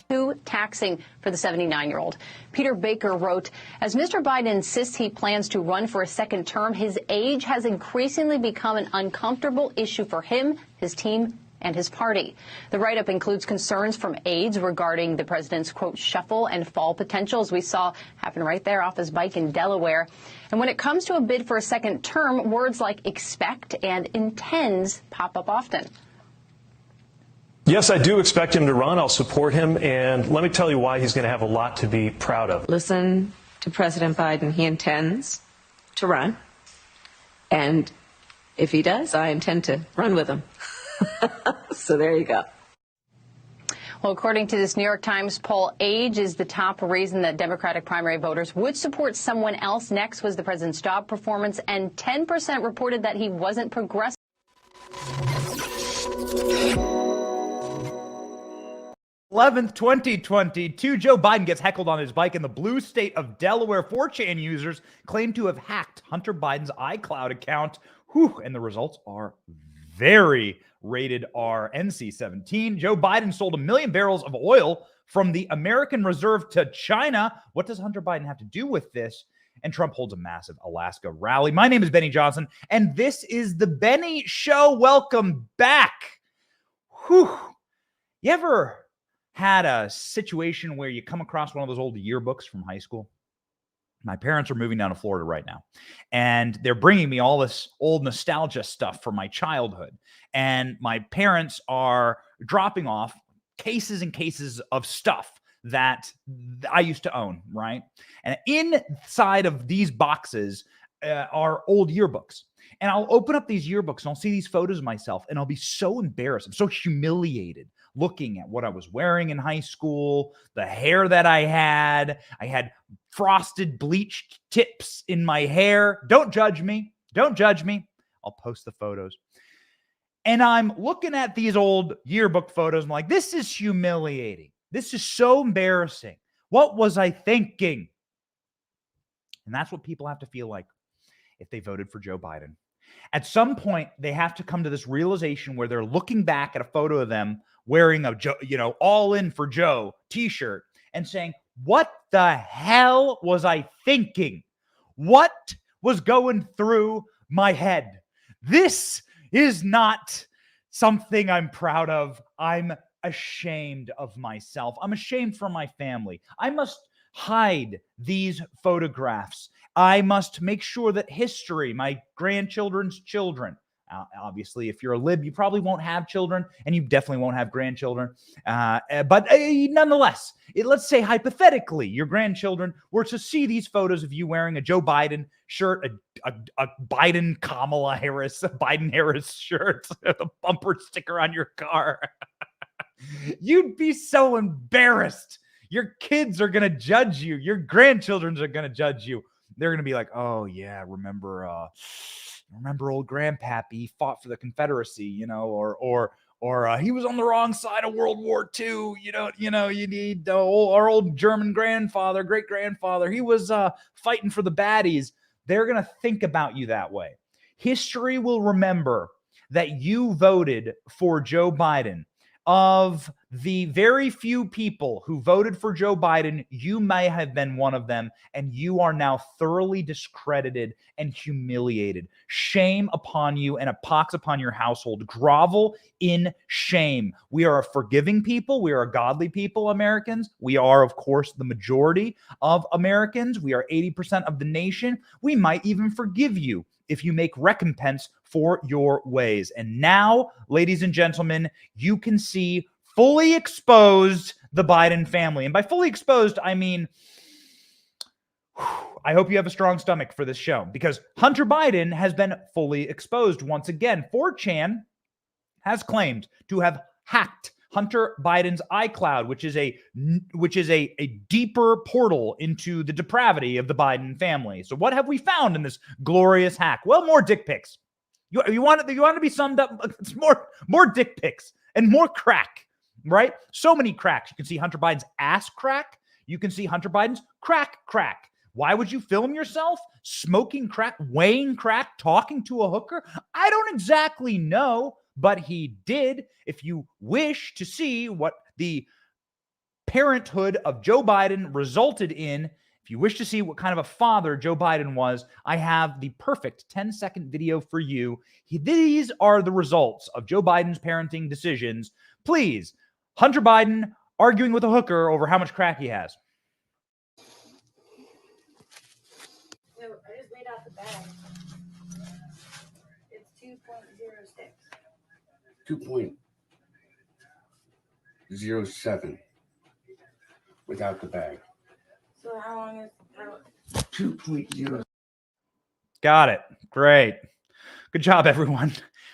too taxing for the 79-year-old. Peter Baker wrote, as Mr. Biden insists he plans to run for a second term, his age has increasingly become an uncomfortable issue for him, his team, and his party. The write-up includes concerns from aides regarding the president's, quote, shuffle and fall potential, as we saw happen right there off his bike in Delaware. And when it comes to a bid for a second term, words like expect and intends pop up often. Yes, I do expect him to run. I'll support him. And let me tell you why he's going to have a lot to be proud of. Listen to President Biden. He intends to run. And if he does, I intend to run with him. So there you go. Well, according to this New York Times poll, age is the top reason that Democratic primary voters would support someone else. Next was the president's job performance, and 10% reported that he wasn't progressive. 11th, 2022, Joe Biden gets heckled on his bike in the blue state of Delaware. 4chan users claim to have hacked Hunter Biden's iCloud account. Whew, and the results are very rated R. NC-17. Joe Biden sold 1 million barrels of oil from the American Reserve to China. What does Hunter Biden have to do with this? And Trump holds a massive Alaska rally. My name is Benny Johnson, and this is the Benny Show. Welcome back. Whew. You ever had a situation where you come across one of those old yearbooks from high school? My parents are moving down to Florida right now, and they're bringing me all this old nostalgia stuff from my childhood. And my parents are dropping off cases and cases of stuff that I used to own, right? And inside of these boxes are old yearbooks. And I'll open up these yearbooks and I'll see these photos of myself, and I'll be so embarrassed. I'm so humiliated looking at what I was wearing in high school, the hair that I had. I had frosted bleached tips in my hair. Don't judge me. Don't judge me. I'll post the photos. And I'm looking at these old yearbook photos. I'm like, this is humiliating. This is so embarrassing. What was I thinking? And that's what people have to feel like if they voted for Joe Biden. At some point, they have to come to this realization where they're looking back at a photo of them wearing a Joe, all in for Joe t-shirt and saying, what the hell was I thinking? What was going through my head? This is not something I'm proud of. I'm ashamed of myself. I'm ashamed for my family. I must hide these photographs. I must make sure that history, my grandchildren's children, obviously, if you're a lib, you probably won't have children, and you definitely won't have grandchildren. But nonetheless, let's say hypothetically, your grandchildren were to see these photos of you wearing a Joe Biden shirt, a Biden Kamala Harris, a Biden Harris shirt, a bumper sticker on your car. You'd be so embarrassed. Your kids are going to judge you. Your grandchildren are going to judge you. They're going to be like, oh, yeah, remember old Grandpappy, he fought for the Confederacy, or he was on the wrong side of World War II. You need our old German grandfather, great-grandfather. He was fighting for the baddies. They're going to think about you that way. History will remember that you voted for Joe Biden. Of the very few people who voted for Joe Biden, you may have been one of them, and you are now thoroughly discredited and humiliated. Shame upon you and a pox upon your household. Grovel in shame. We are a forgiving people. We are a godly people, Americans. We are, of course, the majority of Americans. We are 80% of the nation. We might even forgive you if you make recompense for your ways. And now, ladies and gentlemen, you can see fully exposed the Biden family. And by fully exposed, I mean, I hope you have a strong stomach for this show, because Hunter Biden has been fully exposed once again. 4chan has claimed to have hacked Hunter Biden's iCloud, which is a deeper portal into the depravity of the Biden family. So what have we found in this glorious hack? Well, more dick pics. You want it to be summed up? It's more dick pics and more crack, right? So many cracks. You can see Hunter Biden's ass crack. You can see Hunter Biden's crack. Why would you film yourself smoking crack, weighing crack, talking to a hooker? I don't exactly know, but he did. If you wish to see what the parenthood of Joe Biden resulted in. If you wish to see what kind of a father Joe Biden was, I have the perfect 10-second video for you. These are the results of Joe Biden's parenting decisions. Please, Hunter Biden arguing with a hooker over how much crack he has. No, I just laid out the bag. It's 2.06. 2.07 without the bag. So how long is 2.0. Got it. Great. Good job, everyone.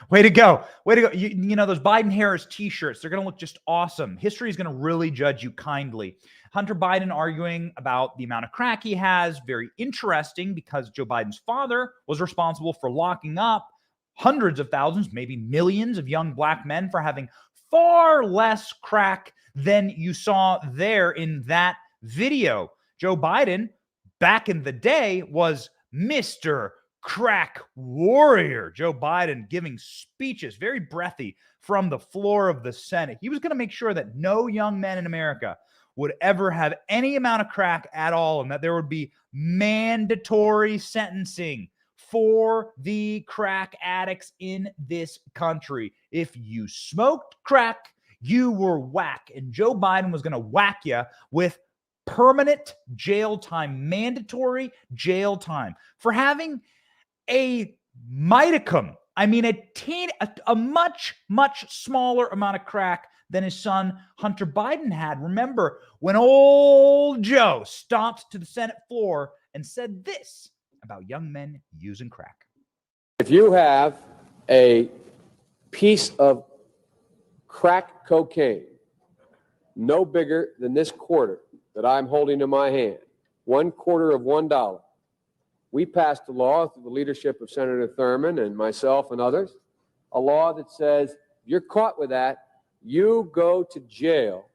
Way to go. Way to go. You know, those Biden-Harris t-shirts, they're going to look just awesome. History is going to really judge you kindly. Hunter Biden arguing about the amount of crack he has. Very interesting because Joe Biden's father was responsible for locking up hundreds of thousands, maybe millions of young black men for having far less crack than you saw there in that video. Joe Biden, back in the day, was Mr. Crack Warrior. Joe Biden giving speeches, very breathy, from the floor of the Senate. He was going to make sure that no young men in America would ever have any amount of crack at all, and that there would be mandatory sentencing for the crack addicts in this country. If you smoked crack, you were whack. And Joe Biden was going to whack you with permanent jail time, mandatory jail time for having a modicum. I mean, a much, much smaller amount of crack than his son Hunter Biden had. Remember when old Joe stomped to the Senate floor and said this about young men using crack. If you have a piece of crack cocaine no bigger than this quarter that I'm holding in my hand, $1/4 of $1, we passed a law through the leadership of Senator Thurmond and myself and others, a law that says if you're caught with that, you go to jail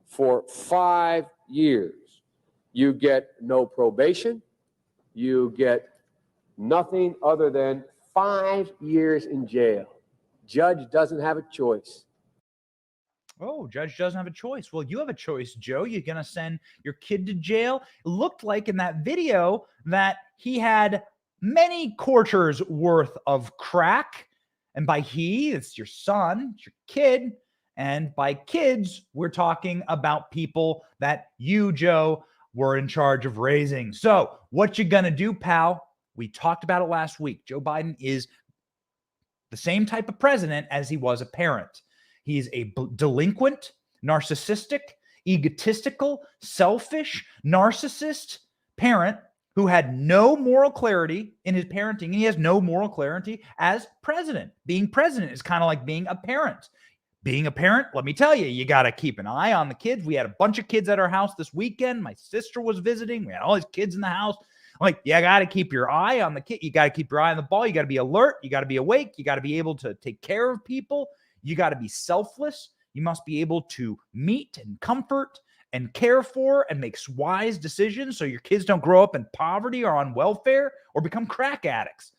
for 5 years. You get no probation. You get nothing other than 5 years in jail. Judge doesn't have a choice. Oh, judge doesn't have a choice. Well, you have a choice, Joe. You're going to send your kid to jail. It looked like in that video that he had many quarters worth of crack. And by he, it's your son, it's your kid. And by kids, we're talking about people that you, Joe, were in charge of raising. So what you going to do, pal? We talked about it last week. Joe Biden is the same type of president as he was a parent. He's a delinquent, narcissistic, egotistical, selfish, narcissist parent who had no moral clarity in his parenting, and he has no moral clarity as president. Being president is kind of like being a parent. Being a parent, let me tell you, you got to keep an eye on the kids. We had a bunch of kids at our house this weekend. My sister was visiting. We had all these kids in the house. Like, you got to keep your eye on the kid. You got to keep your eye on the ball. You got to be alert. You got to be awake. You got to be able to take care of people. You got to be selfless. You must be able to meet and comfort and care for and make wise decisions so your kids don't grow up in poverty or on welfare or become crack addicts.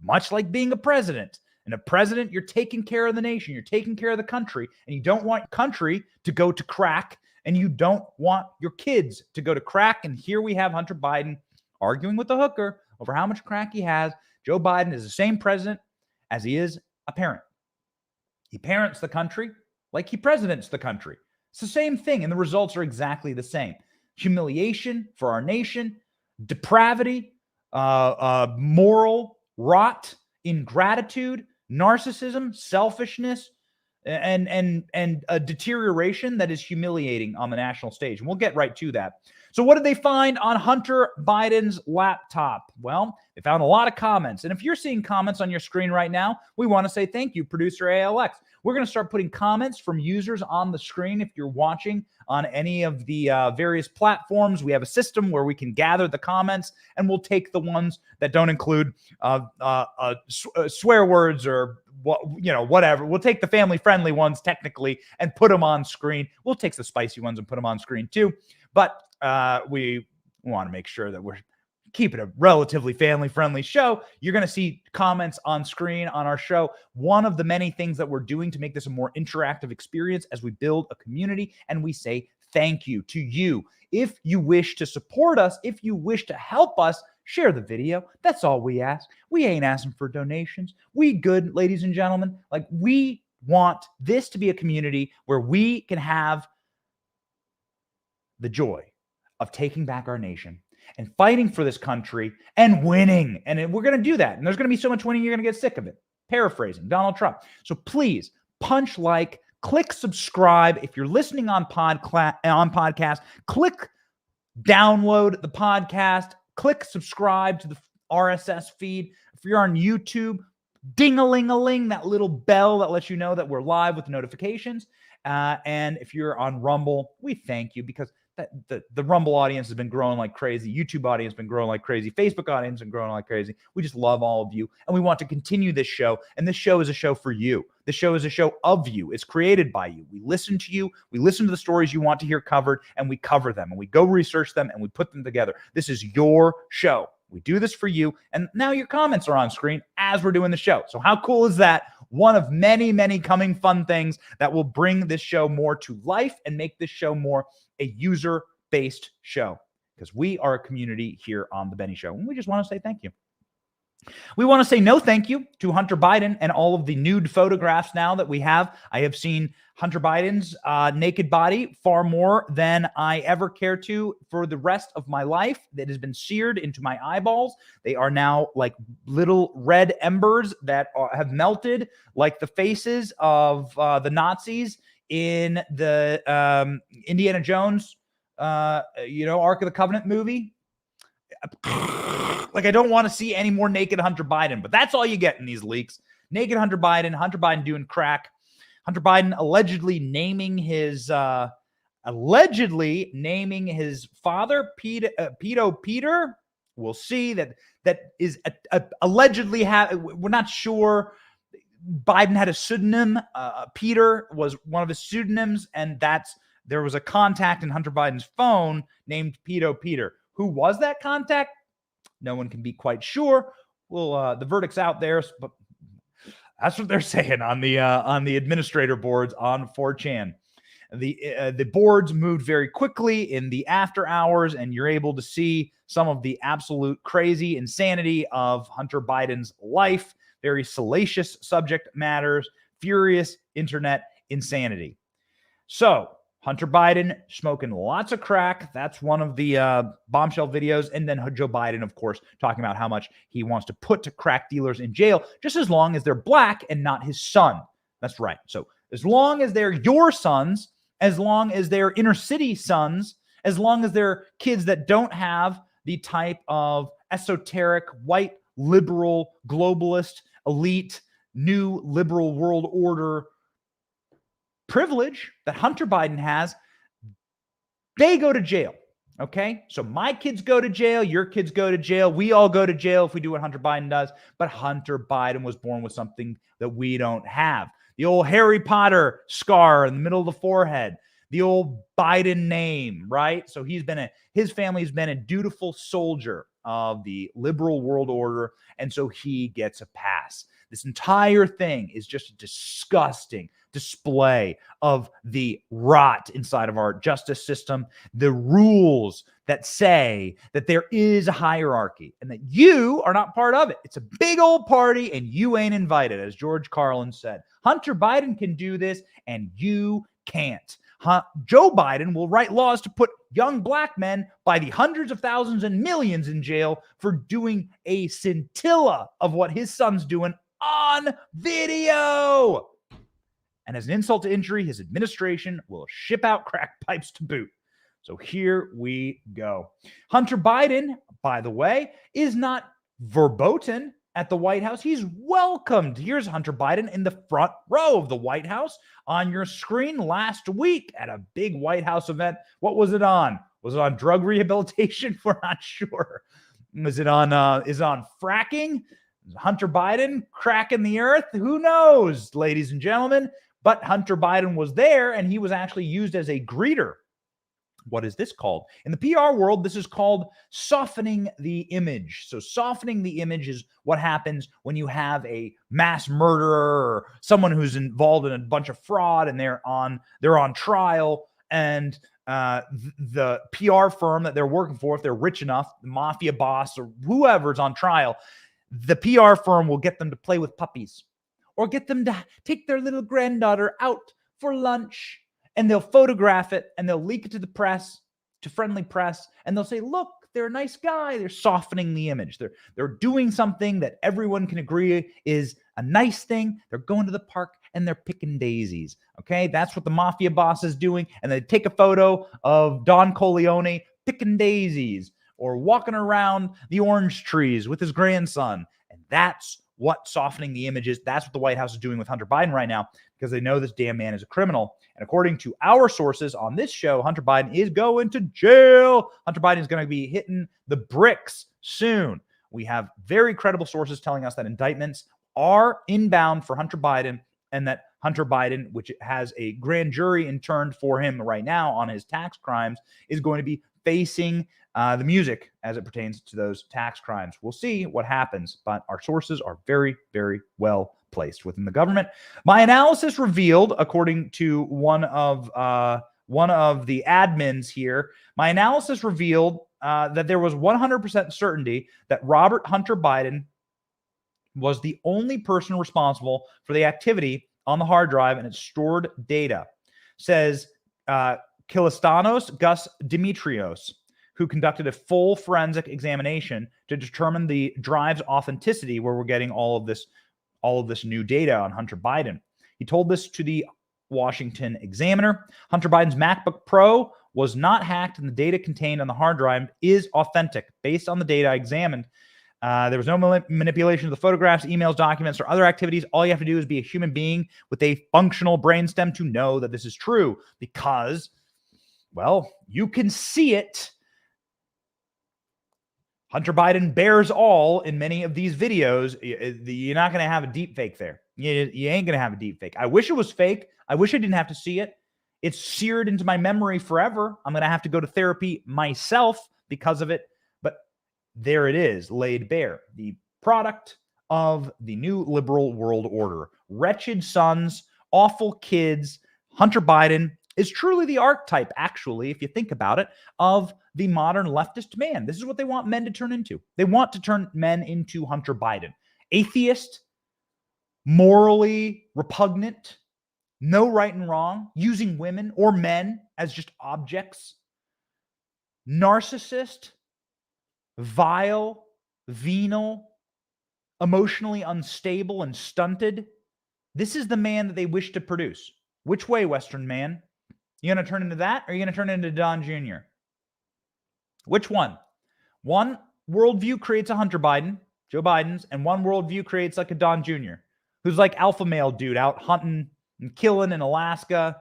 Much like being a president. And a president, you're taking care of the nation. You're taking care of the country. And you don't want country to go to crack. And you don't want your kids to go to crack. And here we have Hunter Biden arguing with the hooker over how much crack he has. Joe Biden is the same president as he is a parent. He parents the country like he presidents the country. It's the same thing, and the results are exactly the same. Humiliation for our nation, depravity, moral rot, ingratitude, narcissism, selfishness, and a deterioration that is humiliating on the national stage. And we'll get right to that. So what did they find on Hunter Biden's laptop? Well, they found a lot of comments. And if you're seeing comments on your screen right now, we want to say thank you, producer ALX. We're going to start putting comments from users on the screen if you're watching on any of the various platforms. We have a system where we can gather the comments, and we'll take the ones that don't include swear words or whatever. We'll take the family-friendly ones technically and put them on screen. We'll take the spicy ones and put them on screen too. But we want to make sure that we're keeping a relatively family-friendly show. You're going to see comments on screen on our show. One of the many things that we're doing to make this a more interactive experience as we build a community, and we say thank you to you. If you wish to support us, if you wish to help us, share the video. That's all we ask. We ain't asking for donations. We good, ladies and gentlemen. Like, we want this to be a community where we can have the joy of taking back our nation and fighting for this country and winning. And we're going to do that. And there's going to be so much winning, you're going to get sick of it. Paraphrasing Donald Trump. So please punch like, click subscribe. If you're listening on podcast, click download the podcast, click subscribe to the RSS feed. If you're on YouTube, ding-a-ling-a-ling, that little bell that lets you know that we're live with notifications. And if you're on Rumble, we thank you, because the Rumble audience has been growing like crazy. YouTube audience has been growing like crazy. Facebook audience has been growing like crazy. We just love all of you, and we want to continue this show. And this show is a show for you. This show is a show of you. It's created by you. We listen to you. We listen to the stories you want to hear covered, and we cover them, and we go research them, and we put them together. This is your show. We do this for you, and now your comments are on screen as we're doing the show. So how cool is that? One of many, many coming fun things that will bring this show more to life and make this show more a user-based show, because we are a community here on The Benny Show, and we just want to say thank you. We want to say no thank you to Hunter Biden and all of the nude photographs now that we have. I have seen Hunter Biden's naked body far more than I ever care to for the rest of my life. That has been seared into my eyeballs. They are now like little red embers that have melted, like the faces of the Nazis in the Indiana Jones, Ark of the Covenant movie. Like, I don't want to see any more naked Hunter Biden, but that's all you get in these leaks. Naked Hunter Biden doing crack, Hunter Biden allegedly naming his father, Pedo Peter. We'll see. That is allegedly we're not sure. Biden had a pseudonym. Peter was one of his pseudonyms, and there was a contact in Hunter Biden's phone named Pedo Peter. Who was that contact? No one can be quite sure. Well, the verdict's out there, but that's what they're saying on the administrator boards on 4chan. The boards moved very quickly in the after hours, and you're able to see some of the absolute crazy insanity of Hunter Biden's life. Very salacious subject matters, furious internet insanity. So, Hunter Biden smoking lots of crack. That's one of the bombshell videos. And then Joe Biden, of course, talking about how much he wants to put crack dealers in jail just as long as they're black and not his son. That's right. So as long as they're your sons, as long as they're inner city sons, as long as they're kids that don't have the type of esoteric, white, liberal, globalist, elite, new liberal world order privilege that Hunter Biden has, they go to jail. Okay? So my kids go to jail, your kids go to jail, we all go to jail if we do what Hunter Biden does. But Hunter Biden was born with something that we don't have. The old Harry Potter scar in the middle of the forehead, the old Biden name, right? So his family's been a dutiful soldier of the liberal world order, and so he gets a pass. This entire thing is just a disgusting display of the rot inside of our justice system, the rules that say that there is a hierarchy and that you are not part of it. It's a big old party and you ain't invited, as George Carlin said. Hunter Biden can do this and you can't. Joe Biden will write laws to put young black men by the hundreds of thousands and millions in jail for doing a scintilla of what his son's doing on video. And as an insult to injury, his administration will ship out crack pipes to boot. So here we go. Hunter Biden, by the way, is not verboten at the White House. He's welcomed. Here's Hunter Biden in the front row of the White House on your screen last week at a big White House event. What was it on? Was it on drug rehabilitation? We're not sure. Is it on fracking? Hunter Biden cracking the earth? Who knows, ladies and gentlemen? But Hunter Biden was there, and he was actually used as a greeter. What is this called? In the PR world, this is called softening the image. So softening the image is what happens when you have a mass murderer or someone who's involved in a bunch of fraud, and they're on trial, and the PR firm that they're working for, if they're rich enough, the mafia boss or whoever's on trial, the PR firm will get them to play with puppies or get them to take their little granddaughter out for lunch, and they'll photograph it and they'll leak it to the press, to friendly press, and they'll say, look, they're a nice guy. They're softening the image. They're doing something that everyone can agree is a nice thing. They're going to the park and they're picking daisies. Okay, that's what the mafia boss is doing. And they take a photo of Don Corleone picking daisies or walking around the orange trees with his grandson. And that's what softening the image is. That's what the White House is doing with Hunter Biden right now, because they know this damn man is a criminal. And according to our sources on this show, Hunter Biden is going to jail. Hunter Biden is going to be hitting the bricks soon. We have very credible sources telling us that indictments are inbound for Hunter Biden, and that Hunter Biden, which has a grand jury interned for him right now on his tax crimes, is going to be facing the music as it pertains to those tax crimes. We'll see what happens, but our sources are very, very well placed within the government. My analysis revealed, according to one of the admins here, my analysis revealed that there was 100% certainty that Robert Hunter Biden was the only person responsible for the activity on the hard drive and its stored data, says Kilistanos Gus Dimitrios, who conducted a full forensic examination to determine the drive's authenticity, where we're getting all of this new data on Hunter Biden. He told this to the Washington Examiner. Hunter Biden's MacBook Pro was not hacked, and the data contained on the hard drive is authentic. Based on the data I examined, there was no manipulation of the photographs, emails, documents, or other activities. All you have to do is be a human being with a functional brainstem to know that this is true, because, well, you can see it. Hunter Biden bears all in many of these videos. You're not going to have a deep fake there. You ain't going to have a deep fake. I wish it was fake. I wish I didn't have to see it. It's seared into my memory forever. I'm going to have to go to therapy myself because of it. But there it is, laid bare. The product of the new liberal world order. Wretched sons, awful kids. Hunter Biden is truly the archetype, actually, if you think about it, of the modern leftist man. This is what they want men to turn into. They want to turn men into Hunter Biden. Atheist, morally repugnant, no right and wrong, using women or men as just objects, narcissist, vile, venal, emotionally unstable and stunted. This is the man that they wish to produce. Which way, Western man? You going to turn into that, or are you going to turn into Don Jr.? Which one? One worldview creates a Hunter Biden, Joe Biden's, and one worldview creates like a Don Jr., who's like alpha male dude out hunting and killing in Alaska.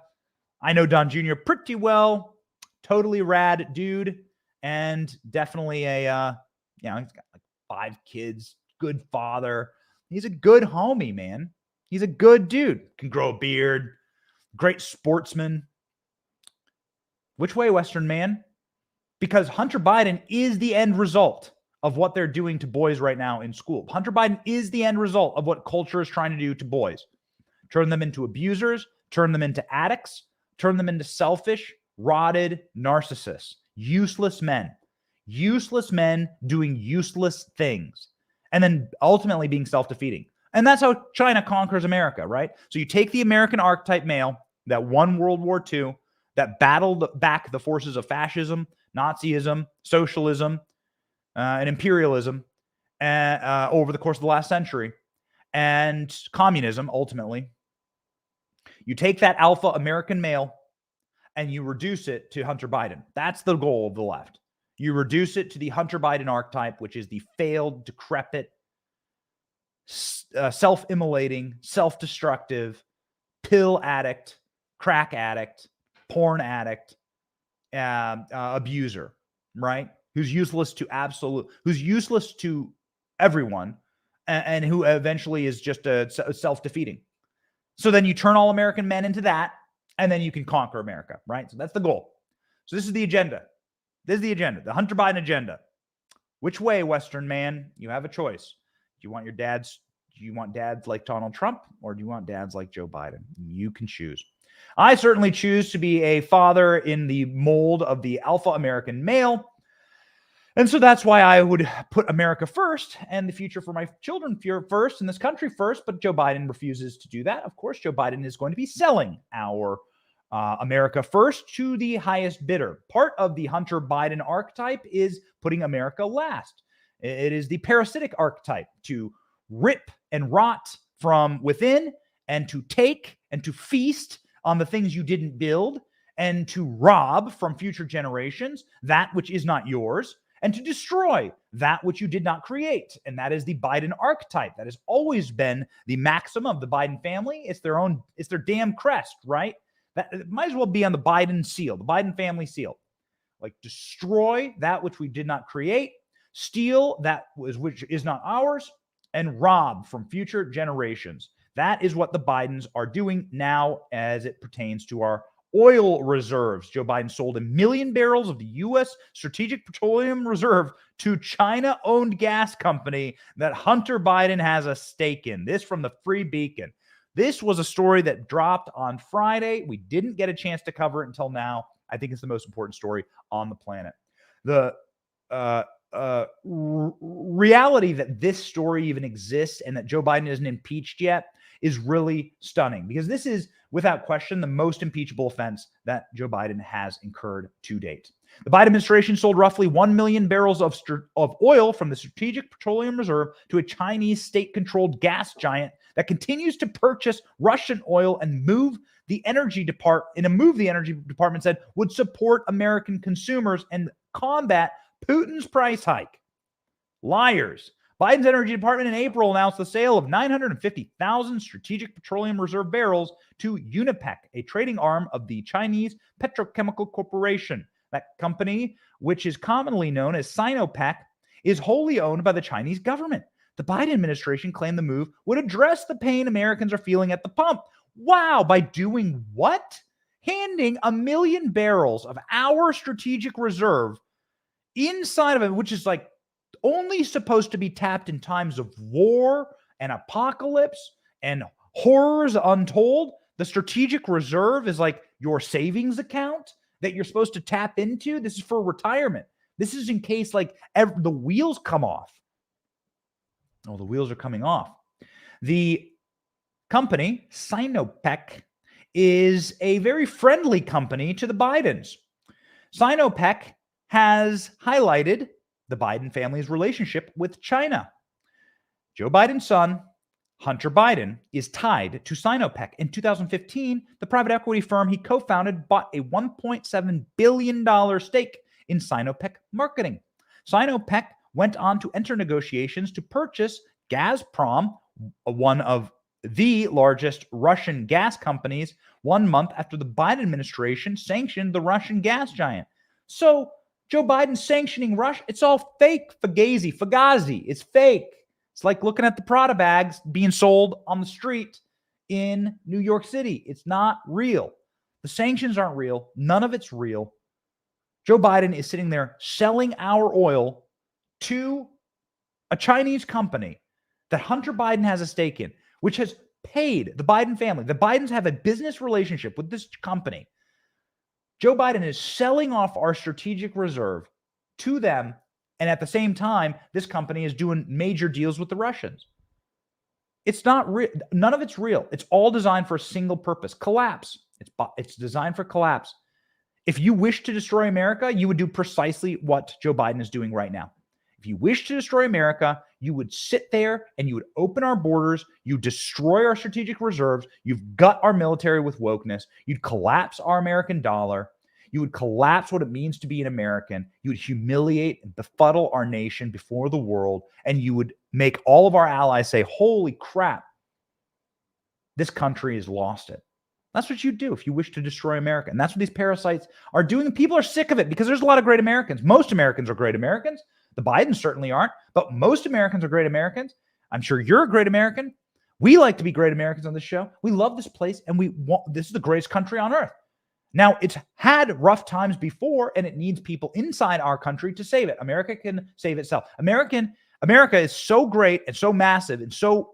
I know Don Jr. pretty well. Totally rad dude, and definitely a, he's got like 5 kids, good father. He's a good homie, man. He's a good dude. Can grow a beard. Great sportsman. Which way, Western man? Because Hunter Biden is the end result of what they're doing to boys right now in school. Hunter Biden is the end result of what culture is trying to do to boys. Turn them into abusers, turn them into addicts, turn them into selfish, rotted narcissists, useless men doing useless things, and then ultimately being self-defeating. And that's how China conquers America, right? So you take the American archetype male that won World War II, that battled back the forces of fascism, Nazism, socialism, and imperialism over the course of the last century, and communism, ultimately. You take that alpha American male and you reduce it to Hunter Biden. That's the goal of the left. You reduce it to the Hunter Biden archetype, which is the failed, decrepit, self-immolating, self-destructive, pill addict, crack addict, porn addict, abuser, right? Who's useless to everyone, and who eventually is just self-defeating. So then you turn all American men into that, and then you can conquer America, right? So that's the goal. So this is the agenda. This is the agenda, the Hunter Biden agenda. Which way, Western man? You have a choice. Do you want dads like Donald Trump, or do you want dads like Joe Biden? You can choose. I certainly choose to be a father in the mold of the alpha American male. And so that's why I would put America first and the future for my children first and this country first. But Joe Biden refuses to do that. Of course, Joe Biden is going to be selling our America first to the highest bidder. Part of the Hunter Biden archetype is putting America last. It is the parasitic archetype to rip and rot from within and to take and to feast on the things you didn't build and to rob from future generations that which is not yours and to destroy that which you did not create. And that is the Biden archetype. That has always been the maxim of the Biden family. It's their damn crest, right? That it might as well be on the Biden seal, the Biden family seal. Like destroy that which we did not create, steal that which is not ours, and rob from future generations. That is what the Bidens are doing now as it pertains to our oil reserves. Joe Biden sold 1 million barrels of the U.S. Strategic Petroleum Reserve to China-owned gas company that Hunter Biden has a stake in. This from the Free Beacon. This was a story that dropped on Friday. We didn't get a chance to cover it until now. I think it's the most important story on the planet. The reality that this story even exists and that Joe Biden isn't impeached yet is really stunning, because this is, without question, the most impeachable offense that Joe Biden has incurred to date. The Biden administration sold roughly 1 million barrels of oil from the Strategic Petroleum Reserve to a Chinese state-controlled gas giant that continues to purchase Russian oil and move the energy department said would support American consumers and combat Putin's price hike. Liars. Biden's Energy Department in April announced the sale of 950,000 Strategic Petroleum Reserve barrels to Unipec, a trading arm of the Chinese Petrochemical Corporation. That company, which is commonly known as Sinopec, is wholly owned by the Chinese government. The Biden administration claimed the move would address the pain Americans are feeling at the pump. Wow, by doing what? Handing 1 million barrels of our strategic reserve inside of it, which is like only supposed to be tapped in times of war and apocalypse and horrors untold. The strategic reserve is like your savings account that you're supposed to tap into. This is for retirement. This is in case like the wheels come off. Oh, the wheels are coming off. The company, Sinopec, is a very friendly company to the Bidens. Sinopec has highlighted the Biden family's relationship with China. Joe Biden's son, Hunter Biden, is tied to Sinopec. In 2015, the private equity firm he co-founded bought a $1.7 billion stake in Sinopec Marketing. Sinopec went on to enter negotiations to purchase Gazprom, one of the largest Russian gas companies, 1 month after the Biden administration sanctioned the Russian gas giant. So Joe Biden sanctioning Russia, it's all fake, Fugazi. It's fake. It's like looking at the Prada bags being sold on the street in New York City. It's not real. The sanctions aren't real. None of it's real. Joe Biden is sitting there selling our oil to a Chinese company that Hunter Biden has a stake in, which has paid the Biden family. The Bidens have a business relationship with this company. Joe Biden is selling off our strategic reserve to them, and at the same time, this company is doing major deals with the Russians. It's not real. None of it's real. It's all designed for a single purpose: collapse. It's designed for collapse. If you wish to destroy America, you would do precisely what Joe Biden is doing right now. If you wish to destroy America, you would sit there and you would open our borders, you destroy our strategic reserves, you've gut our military with wokeness, you'd collapse our American dollar, you would collapse what it means to be an American, you would humiliate and befuddle our nation before the world, and you would make all of our allies say, holy crap, this country has lost it. That's what you do if you wish to destroy America. And that's what these parasites are doing. People are sick of it because there's a lot of great Americans. Most Americans are great Americans. The Bidens certainly aren't, but most Americans are great Americans. I'm sure you're a great American. We like to be great Americans on this show. We love this place, and this is the greatest country on earth. Now, it's had rough times before, and it needs people inside our country to save it. America can save itself. America is so great and so massive and so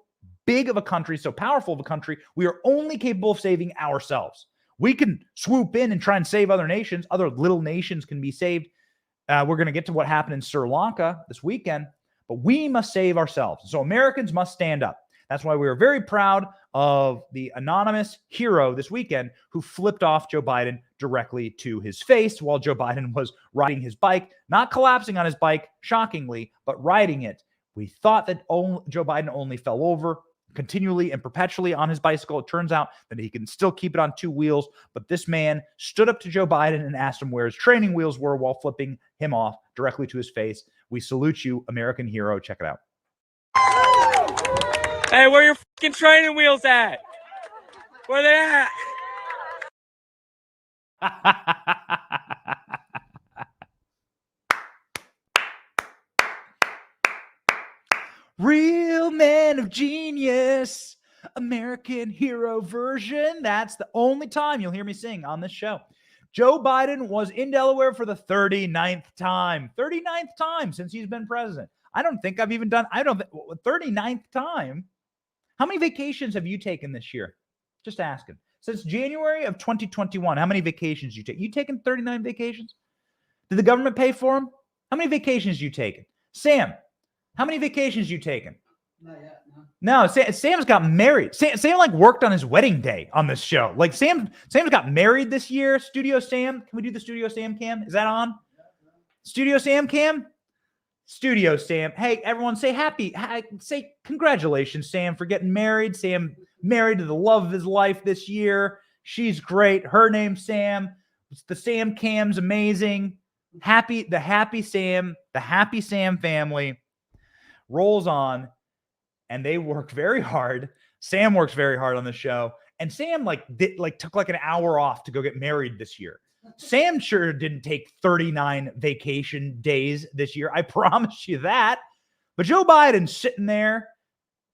big of a country, so powerful of a country, we are only capable of saving ourselves. We can swoop in and try and save other nations. Other little nations can be saved. We're going to get to what happened in Sri Lanka this weekend, but we must save ourselves. So Americans must stand up. That's why we were very proud of the anonymous hero this weekend who flipped off Joe Biden directly to his face while Joe Biden was riding his bike, not collapsing on his bike, shockingly, but riding it. We thought that Joe Biden only fell over continually and perpetually on his bicycle. It turns out that he can still keep it on two wheels, but this man stood up to Joe Biden and asked him where his training wheels were while flipping him off directly to his face. We salute you, American hero. Check it out. Hey, where your fucking training wheels at? Where they at? Real man of genius, American hero version. That's the only time you'll hear me sing on this show. Joe Biden was in Delaware for the 39th time. 39th time since he's been president. I don't think I've even done, 39th time. How many vacations have you taken this year? Just asking. Since January of 2021, how many vacations you take? You taken 39 vacations? Did the government pay for them? How many vacations you taken? Sam, how many vacations you taken? Not yet, no. No, Sam's got married. Sam like worked on his wedding day on this show. Like Sam's got married this year. Studio Sam. Can we do the Studio Sam cam? Is that on? Yeah. Studio Sam cam? Studio Sam. Hey, everyone say congratulations, Sam, for getting married. Sam married to the love of his life this year. She's great. Her name's Sam. The Sam cam's amazing. The happy Sam family rolls on, and they worked very hard. Sam works very hard on the show, and Sam took like an hour off to go get married this year. Sam sure didn't take 39 vacation days this year. I promise you that. But Joe Biden's sitting there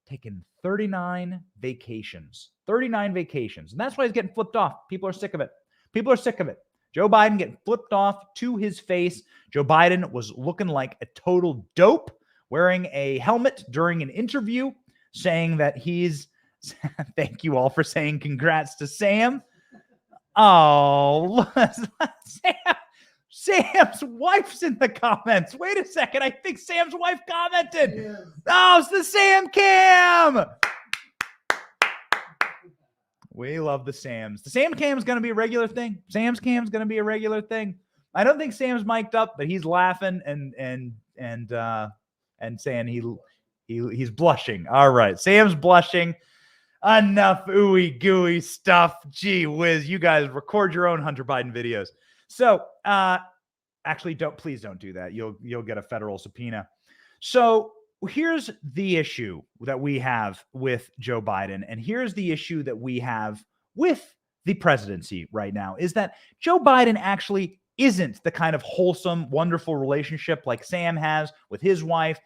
taking 39 vacations. 39 vacations. And that's why he's getting flipped off. People are sick of it. Joe Biden getting flipped off to his face. Joe Biden was looking like a total dope, wearing a helmet during an interview, saying that he's thank you all for saying congrats to Sam. Oh, Sam's wife's in the comments. Wait a second. I think Sam's wife commented. Yes. Oh, it's the Sam cam. We love the Sams. The Sam cam is going to be a regular thing. Sam's cam is going to be a regular thing. I don't think Sam's mic'd up, but he's laughing and saying he's blushing. All right. Sam's blushing. Enough ooey gooey stuff. Gee whiz, you guys record your own Hunter Biden videos. So actually please don't do that. You'll get a federal subpoena. So here's the issue that we have with Joe Biden, and here's the issue that we have with the presidency right now, is that Joe Biden actually isn't the kind of wholesome, wonderful relationship like Sam has with his wife.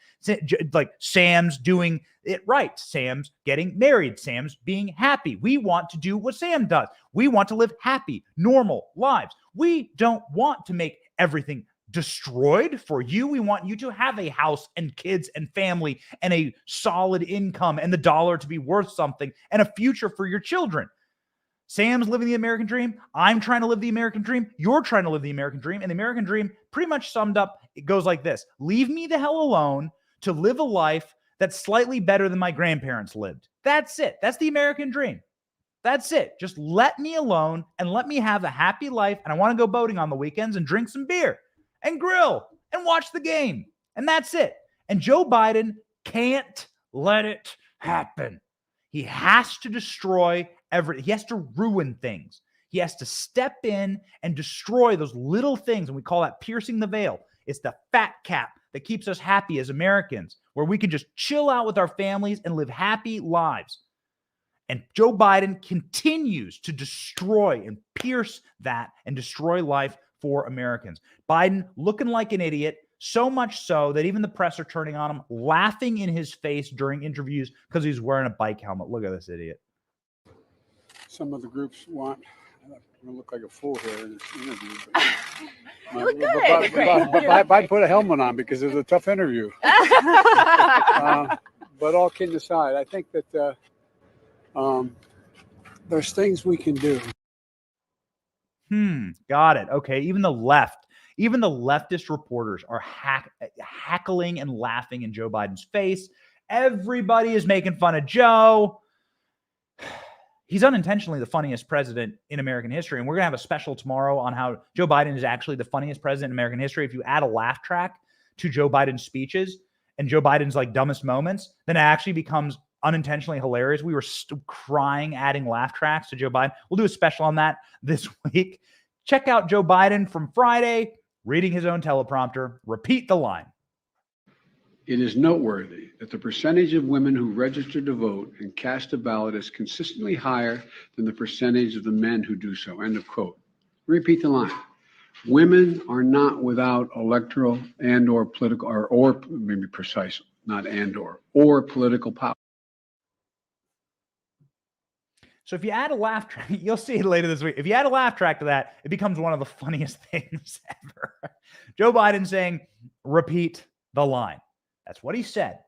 Like Sam's doing it right. Sam's getting married. Sam's being happy. We want to do what Sam does. We want to live happy, normal lives. We don't want to make everything destroyed for you. We want you to have a house and kids and family and a solid income and the dollar to be worth something and a future for your children. Sam's living the American dream. I'm trying to live the American dream. You're trying to live the American dream. And the American dream pretty much summed up, it goes like this. Leave me the hell alone to live a life that's slightly better than my grandparents lived. That's it. That's the American dream. That's it. Just let me alone and let me have a happy life. And I want to go boating on the weekends and drink some beer and grill and watch the game. And that's it. And Joe Biden can't let it happen. He has to destroy everything. He has to ruin things. He has to step in and destroy those little things. And we call that piercing the veil. It's the fat cap that keeps us happy as Americans, where we can just chill out with our families and live happy lives. And Joe Biden continues to destroy and pierce that and destroy life for Americans. Biden looking like an idiot, so much so that even the press are turning on him, laughing in his face during interviews because he's wearing a bike helmet. Look at this idiot. Some of the groups want to look like a fool here in this interview. You look good. But I put a helmet on because it was a tough interview. But all kidding aside, I think that there's things we can do. Got it. Okay, even the leftist reporters are hackling and laughing in Joe Biden's face. Everybody is making fun of Joe. He's unintentionally the funniest president in American history, and we're going to have a special tomorrow on how Joe Biden is actually the funniest president in American history. If you add a laugh track to Joe Biden's speeches and Joe Biden's like dumbest moments, then it actually becomes unintentionally hilarious. We were crying adding laugh tracks to Joe Biden. We'll do a special on that this week. Check out Joe Biden from Friday, reading his own teleprompter. Repeat the line. It is noteworthy that the percentage of women who register to vote and cast a ballot is consistently higher than the percentage of the men who do so. End of quote. Repeat the line. Women are not without electoral and or political or maybe precise, not and or political power. So if you add a laugh track, you'll see it later this week. If you add a laugh track to that, it becomes one of the funniest things ever. Joe Biden saying, repeat the line. That's what he said.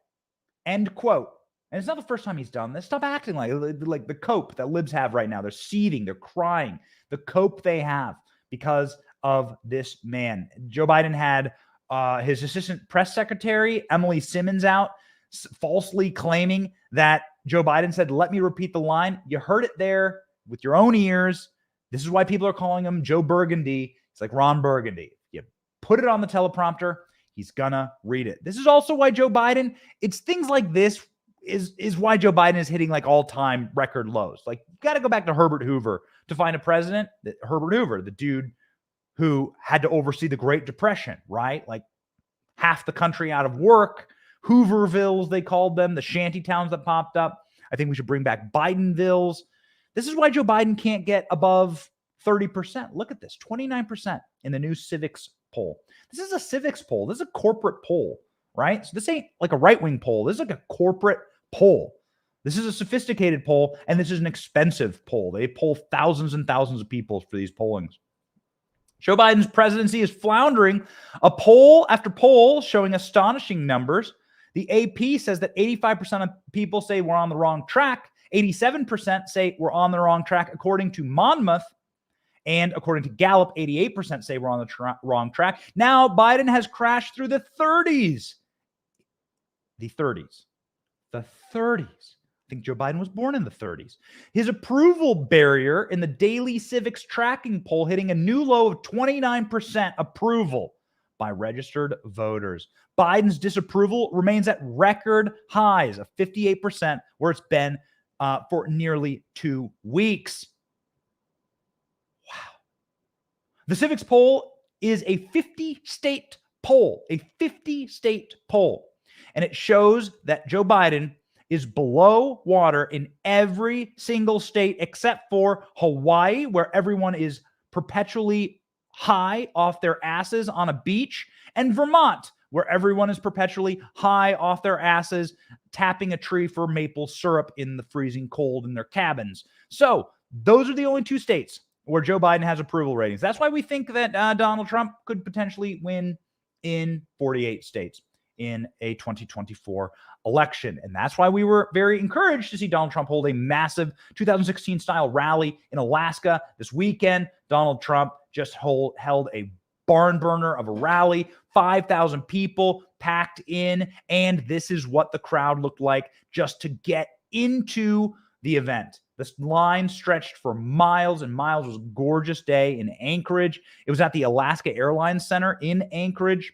End quote. And it's not the first time he's done this. Stop acting like the cope that libs have right now. They're seething. They're crying. The cope they have because of this man. Joe Biden had his assistant press secretary, Emily Simmons, out falsely claiming that Joe Biden said, let me repeat the line. You heard it there with your own ears. This is why people are calling him Joe Burgundy. It's like Ron Burgundy. You put it on the teleprompter, he's gonna read it. This is also why Joe Biden, it's things like this is why Joe Biden is hitting like all-time record lows. Like, you got to go back to Herbert Hoover to find a president. Herbert Hoover, the dude who had to oversee the Great Depression, right? Like half the country out of work. Hoovervilles, they called them, the shanty towns that popped up. I think we should bring back Bidenvilles. This is why Joe Biden can't get above 30%. Look at this, 29% in the new civics poll. This is a civics poll. This is a corporate poll, right? So this ain't like a right-wing poll. This is like a corporate poll. This is a sophisticated poll, and this is an expensive poll. They poll thousands and thousands of people for these pollings. Joe Biden's presidency is floundering. A poll after poll showing astonishing numbers. The AP says that 85% of people say we're on the wrong track. 87% say we're on the wrong track, according to Monmouth. And according to Gallup, 88% say we're on the wrong track. Now, Biden has crashed through the 30s. The 30s. The 30s. I think Joe Biden was born in the 30s. His approval barrier in the daily civics tracking poll hitting a new low of 29% approval by registered voters. Biden's disapproval remains at record highs of 58%, where it's been for nearly 2 weeks. Wow. The civics poll is a 50-state poll, and it shows that Joe Biden is below water in every single state except for Hawaii, where everyone is perpetually high off their asses on a beach, and Vermont, where everyone is perpetually high off their asses tapping a tree for maple syrup in the freezing cold in their cabins. So those are the only 2 states where Joe Biden has approval ratings. That's why we think that Donald Trump could potentially win in 48 states in a 2024 election. And that's why we were very encouraged to see Donald Trump hold a massive 2016 style rally in Alaska this weekend. Donald Trump just held a barn burner of a rally, 5,000 people packed in. And this is what the crowd looked like just to get into the event. This line stretched for miles and miles. It was a gorgeous day in Anchorage. It was at the Alaska Airlines Center in Anchorage,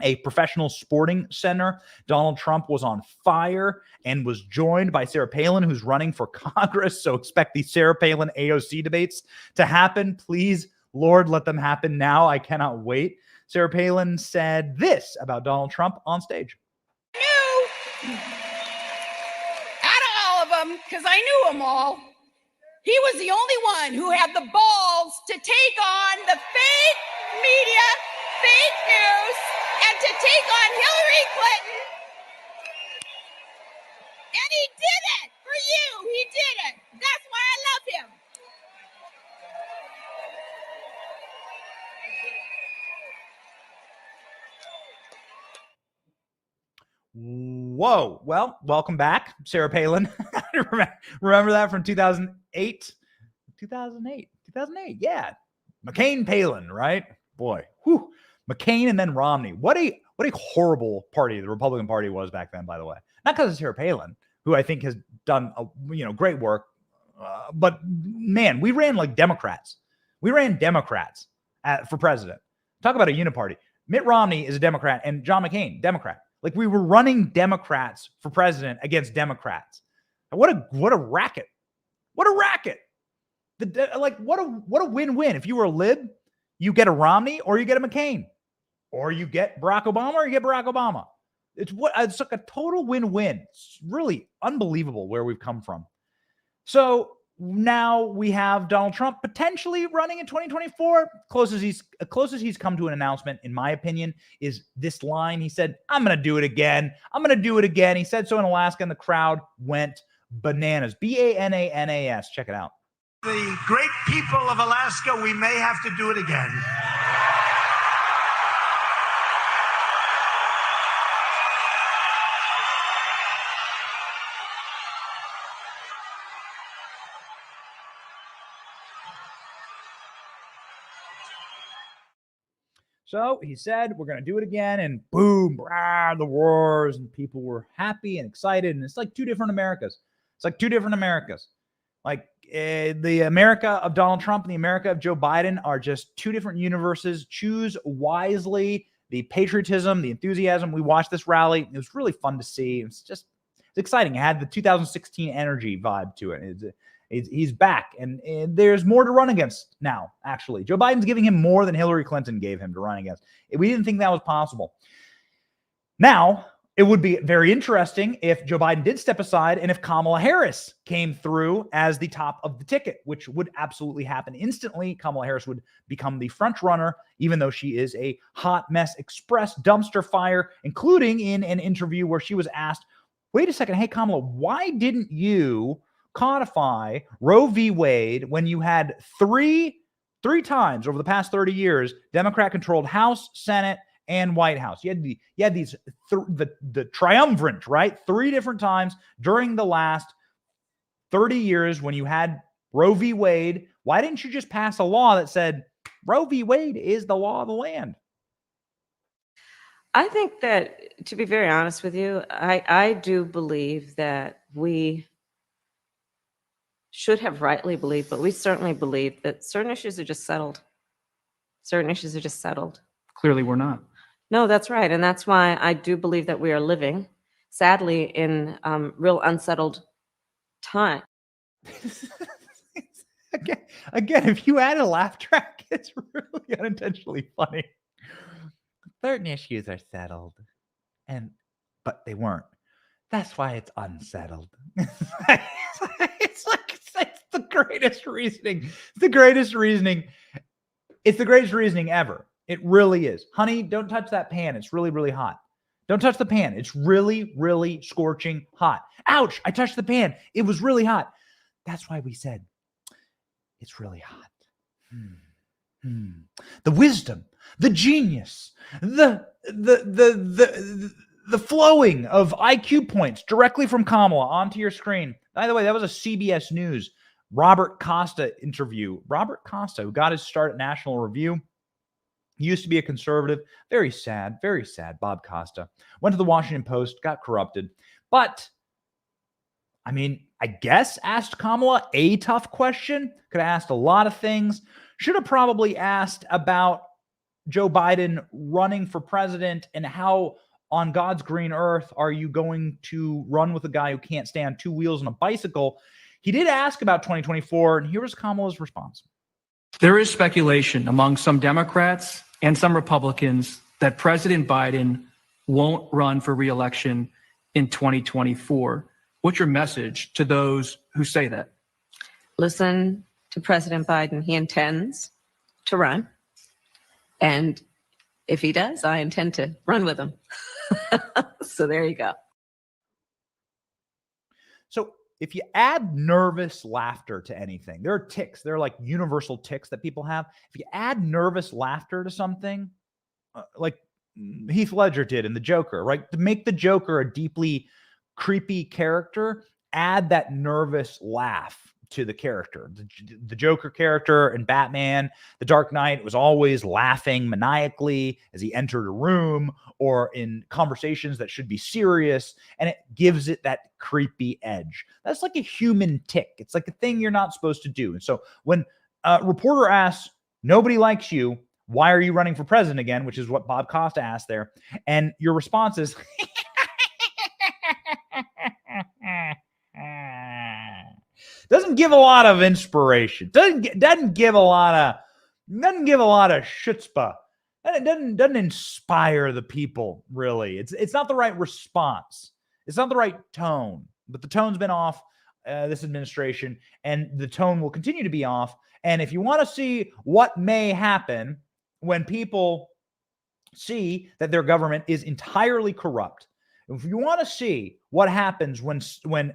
a professional sporting center. Donald Trump was on fire and was joined by Sarah Palin, who's running for Congress. So expect the Sarah Palin AOC debates to happen. Please, Lord, let them happen now. I cannot wait. Sarah Palin said this about Donald Trump on stage. Because I knew them all. He was the only one who had the balls to take on the fake media, fake news, and to take on Hillary Clinton. And he did it for you. He did it. That's why I love him. Whoa. Well, welcome back, Sarah Palin. Remember that from 2008? 2008. Yeah. McCain, Palin, right? Boy, whew. McCain and then Romney. What a horrible party the Republican Party was back then, by the way. Not because it's Sarah Palin, who I think has done great work, but man, we ran like Democrats. We ran Democrats for president. Talk about a uniparty. Mitt Romney is a Democrat and John McCain, Democrat. Like we were running Democrats for president against Democrats. What a racket. What a racket. What a win-win. If you were a lib, you get a Romney or you get a McCain. Or you get Barack Obama or you get Barack Obama. It's like a total win-win. It's really unbelievable where we've come from. So now we have Donald Trump potentially running in 2024. Closest he's come to an announcement, in my opinion, is this line. He said, I'm going to do it again. I'm going to do it again. He said so in Alaska, and the crowd went bananas. Bananas. Check it out. The great people of Alaska, we may have to do it again. So he said, we're going to do it again. And boom, the wars. And people were happy and excited. And it's like two different Americas. It's like two different Americas. Like the America of Donald Trump and the America of Joe Biden are just two different universes. Choose wisely. The patriotism, the enthusiasm. We watched this rally. It was really fun to see. It's exciting. It had the 2016 energy vibe to it. He's back, and there's more to run against now, actually. Joe Biden's giving him more than Hillary Clinton gave him to run against. We didn't think that was possible. Now, it would be very interesting if Joe Biden did step aside and if Kamala Harris came through as the top of the ticket, which would absolutely happen instantly. Kamala Harris would become the front runner, even though she is a hot mess express dumpster fire, including in an interview where she was asked, wait a second, hey, Kamala, why didn't you codify Roe v. Wade when you had three times over the past 30 years, Democrat-controlled House, Senate, and White House? You had these the triumvirate, right? 3 different times during the last 30 years when you had Roe v. Wade. Why didn't you just pass a law that said Roe v. Wade is the law of the land? I think that, to be very honest with you, I do believe that we should have rightly believed, but we certainly believe that certain issues are just settled. Certain issues are just settled. Clearly, we're not. No, that's right. And that's why I do believe that we are living, sadly, in real unsettled time. Again, if you add a laugh track, it's really unintentionally funny. Certain issues are settled, but they weren't. That's why it's unsettled. It's the greatest reasoning. It's the greatest reasoning. It's the greatest reasoning ever. It really is. Honey, don't touch that pan. It's really, really hot. Don't touch the pan. It's really, really scorching hot. Ouch, I touched the pan. It was really hot. That's why we said it's really hot. The wisdom, the genius, the flowing of IQ points directly from Kamala onto your screen. By the way, that was a CBS News Robert Costa interview. Robert Costa, who got his start at National Review. He used to be a conservative. Very sad, Bob Costa. Went to the Washington Post, got corrupted. But, I mean, I guess asked Kamala a tough question. Could have asked a lot of things. Should have probably asked about Joe Biden running for president and how on God's green earth are you going to run with a guy who can't stay on 2 wheels on a bicycle? He did ask about 2024, and here was Kamala's response. There is speculation among some Democrats and some Republicans that President Biden won't run for re-election in 2024. What's your message to those who say that? Listen to President Biden. He intends to run. And if he does, I intend to run with him. So there you go. So if you add nervous laughter to anything, there are tics. There are like universal tics that people have. If you add nervous laughter to something, like Heath Ledger did in The Joker, right? To make the Joker a deeply creepy character, add that nervous laugh to the character. The Joker character in Batman, The Dark Knight, was always laughing maniacally as he entered a room or in conversations that should be serious, and it gives it that creepy edge. That's like a human tick. It's like a thing you're not supposed to do. And so when a reporter asks, nobody likes you, why are you running for president again? Which is what Bob Costa asked there. And your response is, doesn't give a lot of inspiration. Doesn't give a lot of chutzpah. It doesn't inspire the people, really. It's not the right response. It's not the right tone. But the tone's been off this administration, and the tone will continue to be off. And if you want to see what may happen when people see that their government is entirely corrupt, if you want to see what happens when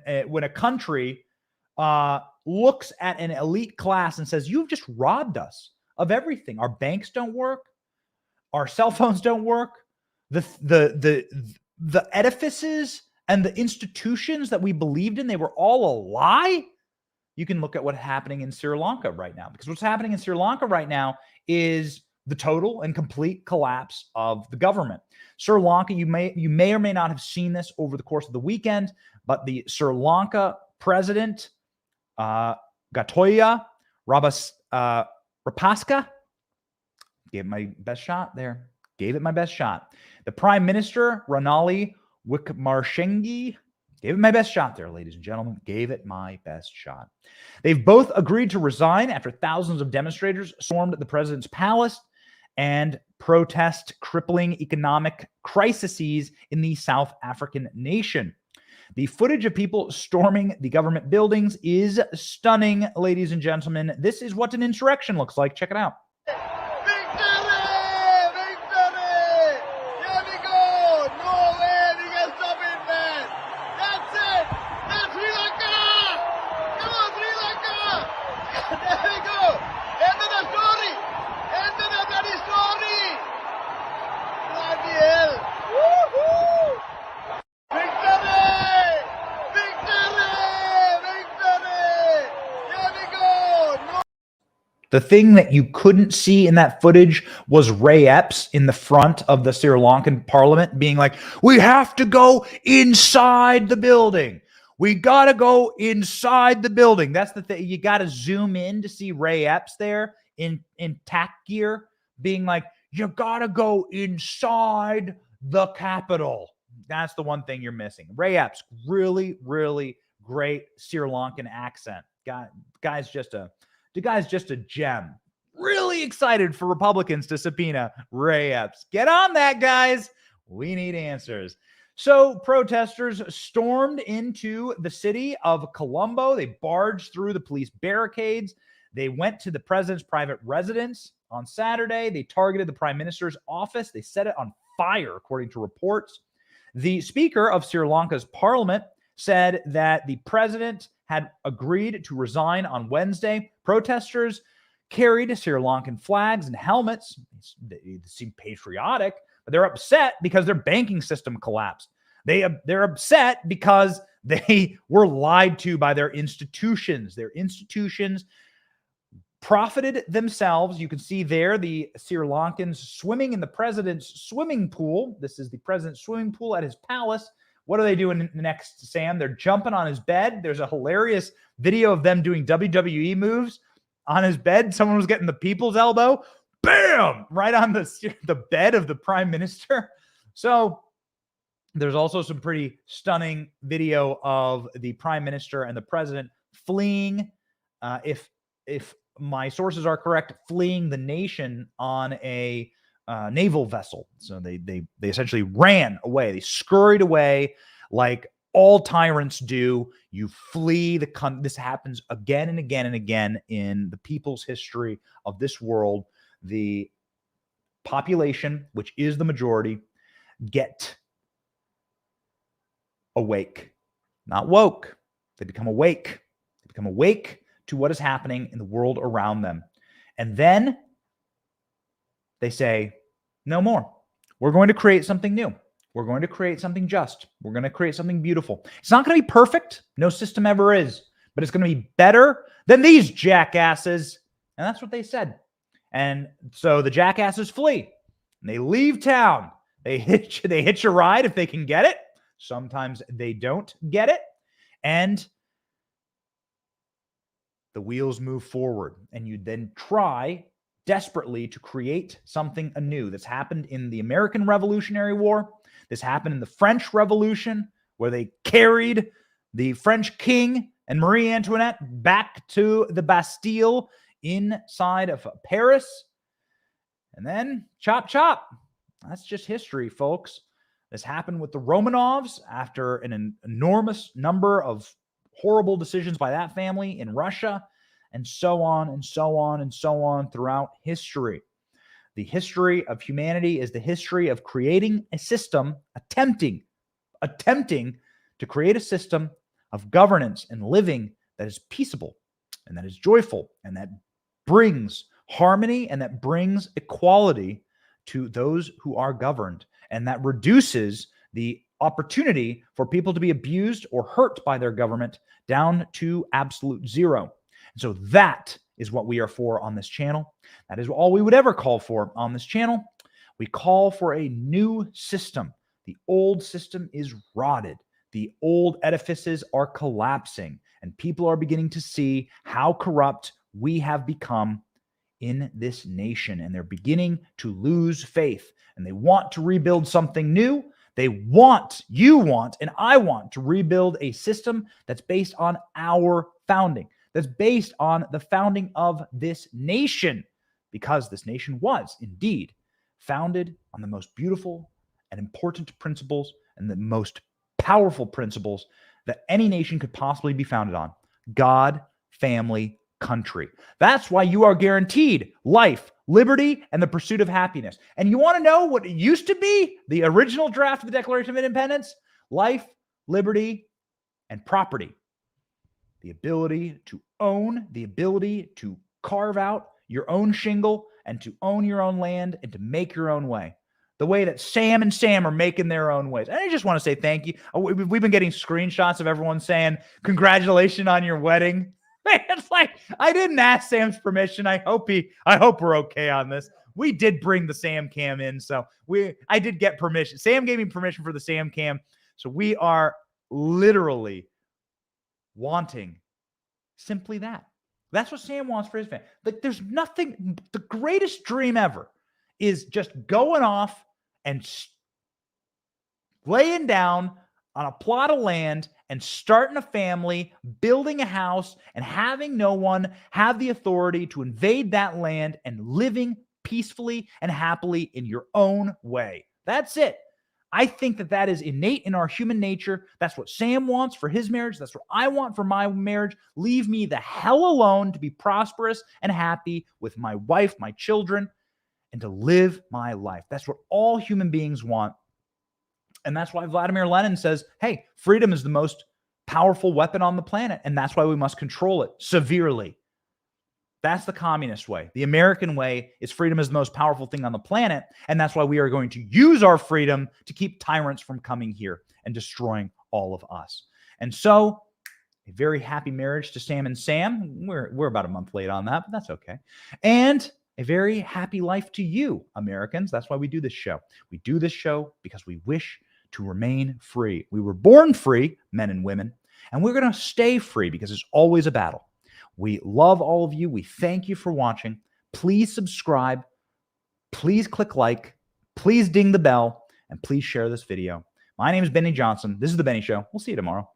a country looks at an elite class and says, you've just robbed us of everything. Our banks don't work. Our cell phones don't work. The edifices and the institutions that we believed in, they were all a lie. You can look at what's happening in Sri Lanka right now, because what's happening in Sri Lanka right now is the total and complete collapse of the government. Sri Lanka, you may or may not have seen this over the course of the weekend, but the Sri Lanka president, Gotabaya Rajapaksa, gave it my best shot there. Gave it my best shot. The Prime Minister, Ranil Wickremesinghe, gave it my best shot there, ladies and gentlemen. Gave it my best shot. They've both agreed to resign after thousands of demonstrators stormed the president's palace and protest crippling economic crises in the South African nation. The footage of people storming the government buildings is stunning, ladies and gentlemen. This is what an insurrection looks like. Check it out. The thing that you couldn't see in that footage was Ray Epps in the front of the Sri Lankan parliament being like, we have to go inside the building. We got to go inside the building. That's the thing. You got to zoom in to see Ray Epps there in tack gear being like, you got to go inside the Capitol. That's the one thing you're missing. Ray Epps, really, really great Sri Lankan accent. The guy's just a gem. Really excited for Republicans to subpoena Ray Epps. Get on that, guys. We need answers. So protesters stormed into the city of Colombo. They barged through the police barricades. They went to the president's private residence on Saturday. They targeted the prime minister's office. They set it on fire, according to reports. The speaker of Sri Lanka's parliament said that the president had agreed to resign on Wednesday. Protesters carried Sri Lankan flags and helmets. They seem patriotic, but they're upset because their banking system collapsed. They're upset because they were lied to by their institutions. Their institutions profited themselves. You can see there the Sri Lankans swimming in the president's swimming pool. This is the president's swimming pool at his palace. What are they doing next, Sam? They're jumping on his bed. There's a hilarious video of them doing WWE moves on his bed. Someone was getting the people's elbow. Bam! Right on the bed of the prime minister. So there's also some pretty stunning video of the prime minister and the president fleeing, if my sources are correct, fleeing the nation on a naval vessel. So they essentially ran away. They scurried away like all tyrants do. You flee this happens again and again and again in the people's history of this world. The population, which is the majority, get awake. Not woke. They become awake. They become awake to what is happening in the world around them. And then they say, no more. We're going to create something new. We're going to create something just. We're going to create something beautiful. It's not going to be perfect. No system ever is. but it's going to be better than these jackasses. And that's what they said. And so the jackasses flee. And they leave town. They hitch a ride if they can get it. Sometimes they don't get it. And the wheels move forward. And you then try desperately to create something anew. This happened in the American Revolutionary War. This happened in the French Revolution, where they carried the French king and Marie Antoinette back to the Bastille inside of Paris. And then chop, chop. That's just history, folks. This happened with the Romanovs after an enormous number of horrible decisions by that family in Russia, and so on and so on and so on throughout history. The history of humanity is the history of creating a system, attempting to create a system of governance and living that is peaceable and that is joyful and that brings harmony and that brings equality to those who are governed, and that reduces the opportunity for people to be abused or hurt by their government down to absolute zero. And so that is what we are for on this channel. That is all we would ever call for on this channel. We call for a new system. The old system is rotted. The old edifices are collapsing, and people are beginning to see how corrupt we have become in this nation, and they're beginning to lose faith, and they want to rebuild something new. You want, and I want to rebuild a system that's based on our founding, that's based on the founding of this nation, because this nation was indeed founded on the most beautiful and important principles and the most powerful principles that any nation could possibly be founded on: God, family, country. That's why you are guaranteed life, liberty, and the pursuit of happiness. And you want to know what it used to be? The original draft of the Declaration of Independence: life, liberty, and property. The ability to own, the ability to carve out your own shingle and to own your own land and to make your own way. The way that Sam and Sam are making their own ways. And I just want to say thank you. We've been getting screenshots of everyone saying, congratulations on your wedding. It's like, I didn't ask Sam's permission. I hope we're okay on this. We did bring the Sam cam in, so I did get permission. Sam gave me permission for the Sam cam. So we are literally wanting simply that. That's what Sam wants for his family. Like, there's nothing, the greatest dream ever is just going off and laying down on a plot of land and starting a family, building a house, and having no one have the authority to invade that land and living peacefully and happily in your own way. That's it. I think that is innate in our human nature. That's what Sam wants for his marriage. That's what I want for my marriage. Leave me the hell alone to be prosperous and happy with my wife, my children, and to live my life. That's what all human beings want. And that's why Vladimir Lenin says, hey, freedom is the most powerful weapon on the planet, and that's why we must control it severely. That's the communist way. The American way is freedom is the most powerful thing on the planet, and that's why we are going to use our freedom to keep tyrants from coming here and destroying all of us. And so, a very happy marriage to Sam and Sam. We're about a month late on that, but that's okay. And a very happy life to you, Americans. That's why we do this show. We do this show because we wish to remain free. We were born free, men and women, and we're going to stay free because it's always a battle. We love all of you. We thank you for watching. Please subscribe. Please click like. Please ding the bell. And please share this video. My name is Benny Johnson. This is The Benny Show. We'll see you tomorrow.